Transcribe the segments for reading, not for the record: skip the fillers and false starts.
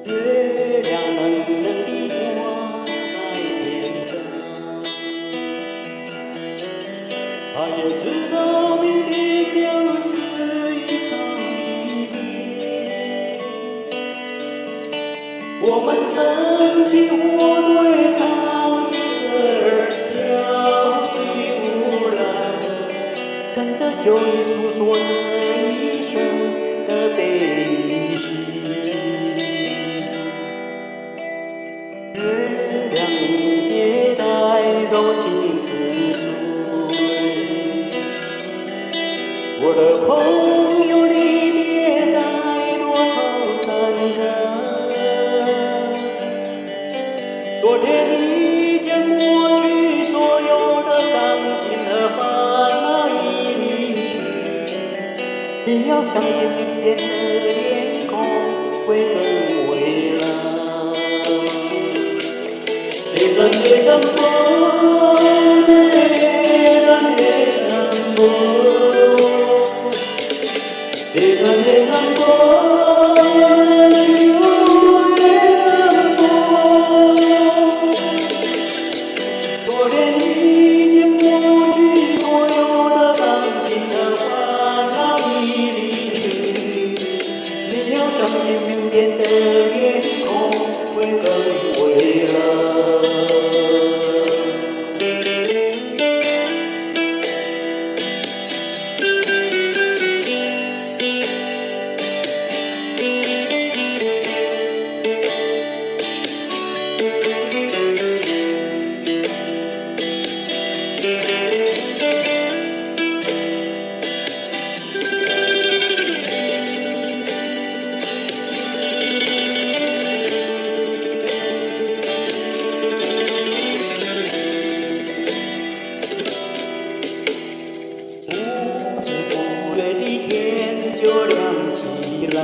月亮冷冷地挂在天上，它也知道明天将是一场离别。我们升起火堆唱起歌儿跳起舞来，趁着酒意诉说这一生的悲与喜。月亮你别再柔情似水，我的朋友你别再多愁善感。昨天已经过去，所有的伤心和烦恼已离去，你要相信明天的天空会更蔚蓝。月亮月亮光，月亮月亮光，月亮月亮光，昨天已经过去，所有的伤心和烦恼已离去，你要相信明天的天空会更蔚蓝。天就亮起来，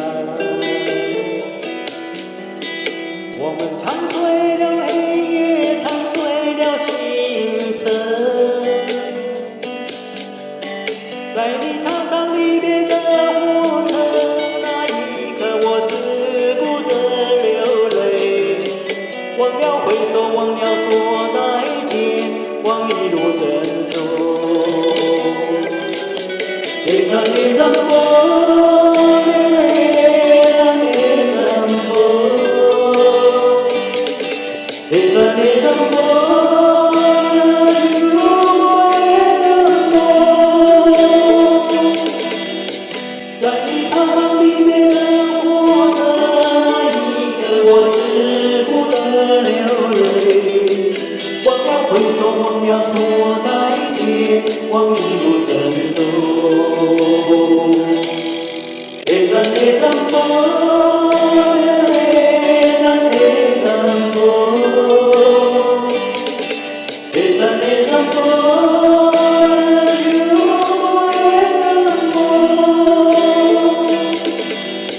我们唱睡了黑夜，唱睡了星辰，在你踏上离别的火车，那一刻我只顾着流泪，忘了挥手，忘了说再见，望一路珍重。月亮月亮光，月亮月亮光，月亮月亮光，在你踏上离别的火车，那一刻我只顾着流泪，忘了挥手，忘了说再见，望一路珍重。月亮月亮光，月亮月亮光，月亮月亮光，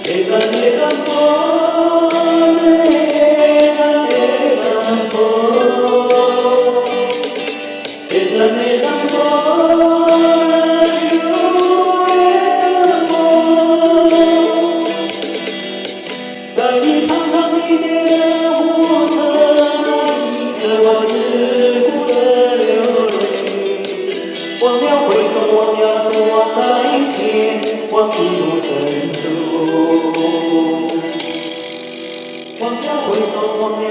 月亮月亮光，月亮月亮光，月亮月亮光。在你踏上离别的火车，那一刻我只顾着流泪，忘了挥手，忘了说再见，望一路珍重。忘了挥手，忘了